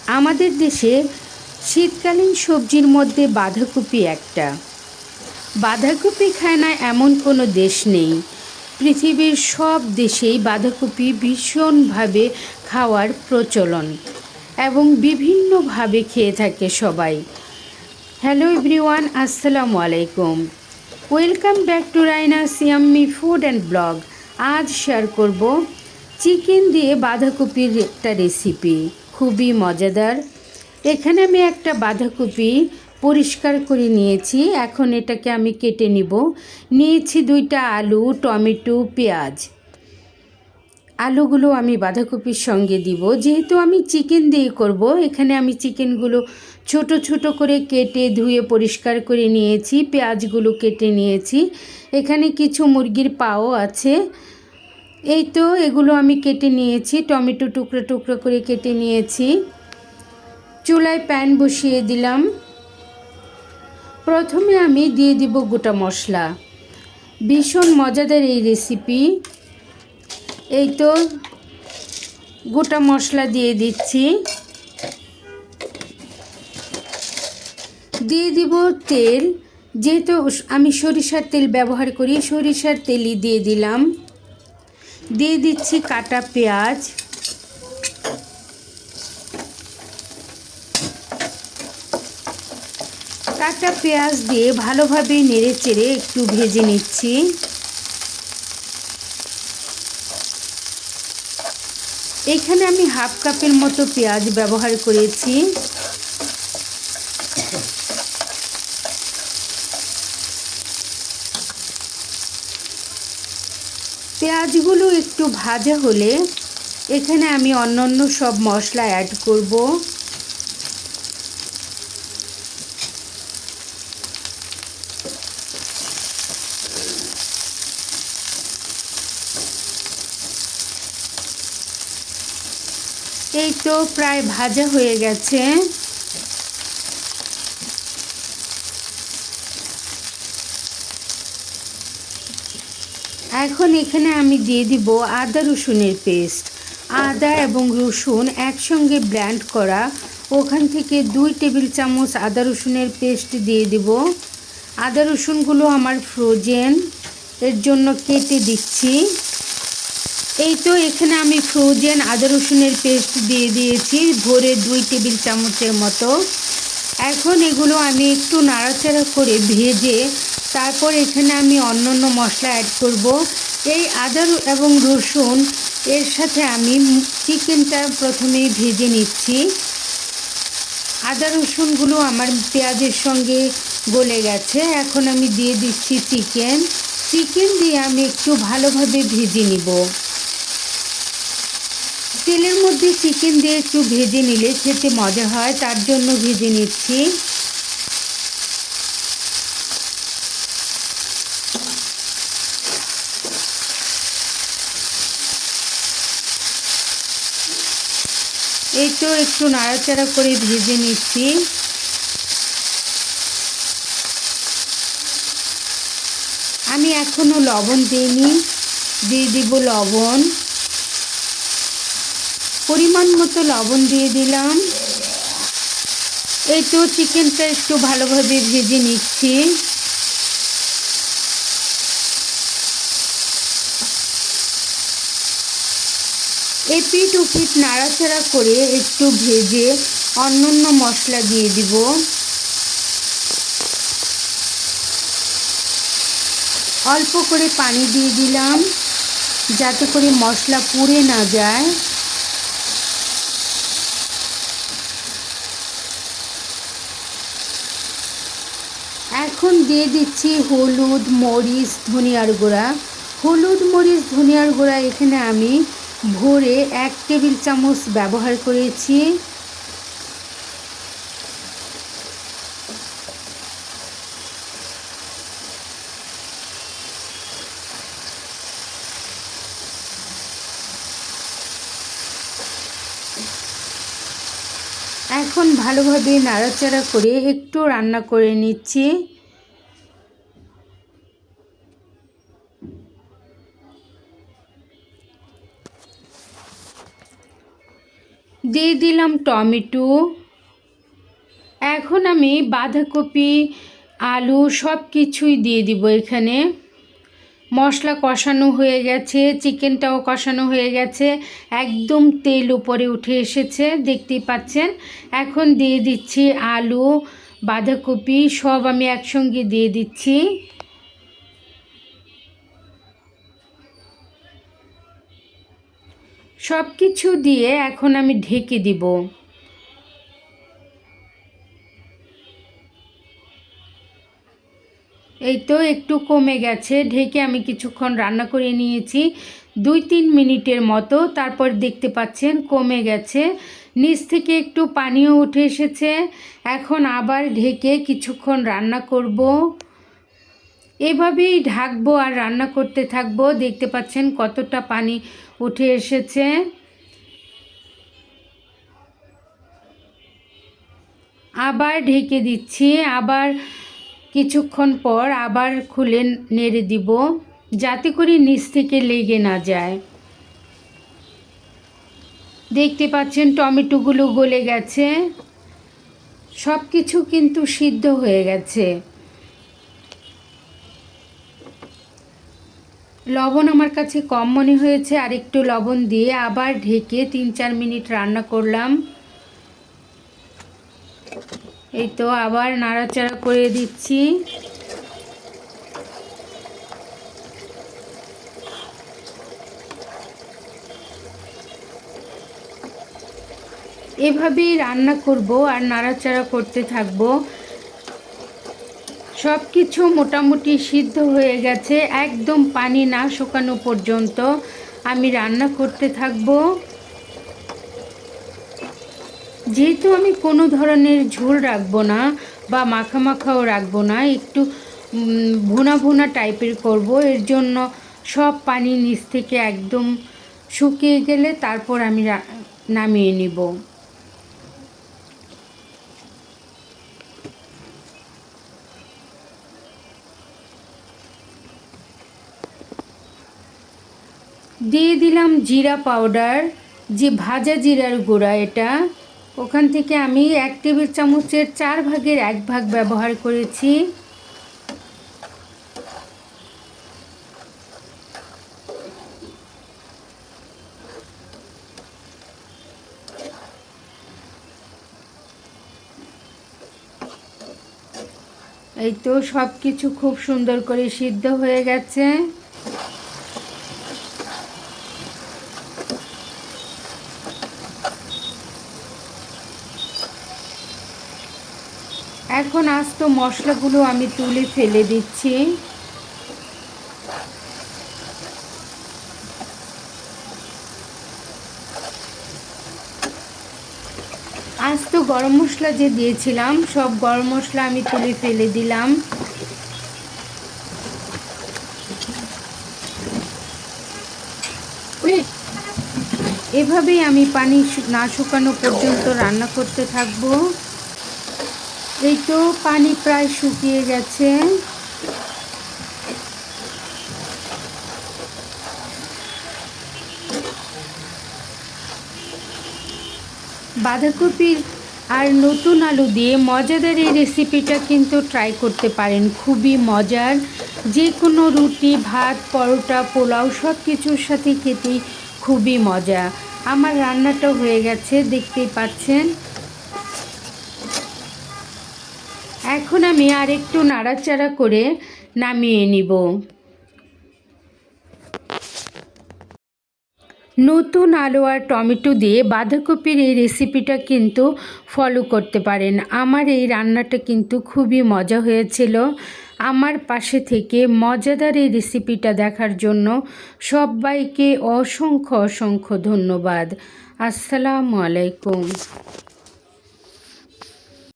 আমাদের দেশে শীতকালীন সবজির মধ্যে বাঁধাকপি একটা। বাঁধাকপি খায় না এমন কোনো দেশ নেই। পৃথিবীর সব দেশেই বাঁধাকপি ভীষণভাবে খাওয়ার প্রচলন এবং বিভিন্নভাবে খেয়ে থাকে সবাই। হ্যালো এভরিওয়ান, আসসালামু আলাইকুম। Welcome back to রাইনাস yummy food and blog. আজ শেয়ার করব চিকেন দিয়ে বাঁধাকপির একটা রেসিপি, খুবই মজাদার। এখানে আমি একটা বাঁধাকপি পরিষ্কার করে নিয়েছি। এখন এটাকে আমি কেটে নিয়েছি 2টা আলু, টমেটো, পেঁয়াজ। আলুগুলো আমি বাঁধাকপির সঙ্গে দিব, যেহেতু আমি চিকেন দিয়ে করব। এখানে আমি চিকেনগুলো ছোট ছোট করে কেটে ধুয়ে পরিষ্কার করে নিয়েছি। পেঁয়াজগুলো কেটে নিয়েছি। এখানে কিছু মুরগির পাও আছে। এই তো এগুলো আমি কেটে নিয়েছি। টমেটো টুকরো টুকরো করে কেটে নিয়েছি। চুলায় প্যান বসিয়ে দিলাম। প্রথমে আমি দিয়ে দিব গোটা মশলা। ভীষণ মজাদার এই রেসিপি। এই তো গোটা মশলা দিয়ে দিচ্ছি। দিয়ে দিব তেল। যেহেতু আমি সরিষার তেল ব্যবহার করি, সরিষার তেলই দিয়ে দিলাম। দিয়ে দিচ্ছি কাটা পেঁয়াজ। কাটা পেঁয়াজ দিয়ে ভালোভাবে নেড়ে চেড়ে একটু ভেজে নিচ্ছি। এখানে আমি হাফ কাপের মতো পেঁয়াজ ব্যবহার করেছি। পেঁয়াজগুলো একটু ভাজা হলে এখানে আমি অন্যান্য সব মশলা অ্যাড করব। এই তো প্রায় ভাজা হয়ে গেছে। এখন এখানে আমি দিয়ে দিব আদা রসুনের পেস্ট। আদা এবং রসুন একসঙ্গে ব্লেন্ড করা, ওখান থেকে 2 টেবিল চামচ আদা রসুনের পেস্ট দিয়ে দিব। আদা রসুনগুলো আমার ফ্রোজেন, এর জন্য কেটে দিচ্ছি। এই তো এখানে আমি ফ্রোজেন আদা রসুনের পেস্ট দিয়ে দিয়েছি, ভরে 2 টেবিল চামচের মতো। এখন এগুলো আমি একটু নাড়াচাড়া করে ভেজে তারপর এখানে আমি অন্যান্য মশলা অ্যাড করব। এই আদা এবং রসুন এর সাথে আমি চিকেনটা প্রথমেই ভেজে নিচ্ছি। আদা রসুনগুলো আমার পেঁয়াজের সঙ্গে গলে গেছে। এখন আমি দিয়ে দিচ্ছি চিকেন দিয়ে আমি একটু ভালোভাবে ভেজে নিব। তেলের মধ্যে চিকেন দিয়ে একটু ভেজে নিলে খেতে মজা হয়, তার জন্য ভেজে নিচ্ছি। এই তো একটু নাড়াচাড়া করে ভেজে নিচ্ছি। আমি এখনো লবণ দিইনি, দিয়ে দিব লবণ। পরিমাণ মতো লবণ দিয়ে দিলাম। এই তো চিকেনটা একটু ভালোভাবে ভেজে নিচ্ছি। এপিট ওপিট নাড়াচাড়া করে একটু ভেজে অন্যান্য মশলা দিয়ে দিব। অল্প করে পানি দিয়ে দিলাম যাতে করে মশলা পুড়ে না যায়। এখন দিয়ে দিচ্ছি হলুদ, মরিচ, ধনিয়ার গুঁড়া। হলুদ, মরিচ, ধনিয়ার গুঁড়া এখানে আমি ভরে 1 টেবিল চামচ ব্যবহার করেছি। এখন ভালোভাবে নাড়াচাড়া করে একটু রান্না করে নিচ্ছি। দিয়ে দিলাম টমেটো। এখন আমি বাঁধাকপি, আলু সব কিছুই দিয়ে দিব এখানে। মশলা কষানো হয়ে গেছে, চিকেনটাও কষানো হয়ে গেছে, একদম তেল উপরে উঠে এসেছে, দেখতেই পাচ্ছেন। এখন দিয়ে দিচ্ছি আলু, বাঁধাকপি সব আমি একসঙ্গে দিয়ে দিচ্ছি। সব কিছু দিয়ে এখন আমি ঢেকে দিব। এই তো একটু কমে গেছে, ঢেকে আমি কিছুক্ষণ রান্না করে নিয়েছি 2-3 মিনিটের মতো। তারপর দেখতে পাচ্ছেন কমে গেছে, নিচ থেকে একটু পানিও উঠে এসেছে। এখন আবার ঢেকে কিছুক্ষণ রান্না করব। এভাবেই ঢাকবো আর রান্না করতে থাকবো। দেখতে পাচ্ছেন কতটা পানি উঠে এসেছে। আবার ঢেকে দিচ্ছি, আবার কিছুক্ষণ পর আবার খুলে নেড়ে দিব, যাতে করে নিচ থেকে লেগে না যায়। দেখতে পাচ্ছেন টমেটোগুলো গলে গেছে, সব কিছু কিন্তু সিদ্ধ হয়ে গেছে। লবণ আমার কাছে কম মনে হয়েছে, আর একটু লবণ দিয়ে আবার ঢেকে 3-4 মিনিট রান্না করলাম। এই তো আবার নাড়াচাড়া করে দিচ্ছি। এভাবেই রান্না করব আর নাড়াচাড়া করতে থাকব। সব কিছু মোটামুটি সিদ্ধ হয়ে গেছে, একদম পানি না শুকানো পর্যন্ত আমি রান্না করতে থাকব। যেহেতু আমি কোনো ধরনের ঝোল রাখবো না বা মাখা মাখাও রাখবো না, একটু ভুনা ভুনা টাইপের করব, এর জন্য সব পানি নিচ থেকে একদম শুকিয়ে গেলে তারপর আমি নামিয়ে নিব। দিয়ে দিলাম জিরা পাউডার, যে ভাজা জিরার গুঁড়া এটা, ওখান থেকে আমি 1 টেবিল চামচের 4 ভাগের 1 ভাগ ব্যবহার করেছি। এই তো সব কিছু খুব সুন্দর করে সিদ্ধ হয়ে গেছে। এখন আস্ত মশলাগুলো আমি তুলে ফেলে দিচ্ছি। আস্ত গরম মশলা যে দিয়েছিলাম, সব গরম মশলা আমি তুলে ফেলে দিলাম। এভাবেই আমি পানি না শুকানো পর্যন্ত রান্না করতে থাকবো। এই তো পানি প্রায় শুকিয়ে গেছে। বাঁধাকপির আর নতুন আলু দিয়ে মজাদার এই রেসিপিটা কিন্তু ট্রাই করতে পারেন, খুবই মজার। যে কোনো রুটি, ভাত, পরোটা, পোলাও সব কিছুর সাথে খেতেই খুবই মজা। আমার রান্নাটা হয়ে গেছে, দেখতেই পাচ্ছেন। এখন আমি আরেকটু নাড়াচাড়া করে নামিয়ে নিব। নতুন আলু আর টমেটো দিয়ে বাঁধাকপির এই রেসিপিটা কিন্তু ফলো করতে পারেন। আমার এই রান্নাটা কিন্তু খুবই মজা হয়েছিল। আমার পাশে থেকে মজাদার এই রেসিপিটা দেখার জন্য সবাইকে অসংখ্য অসংখ্য ধন্যবাদ। আসসালামু আলাইকুম।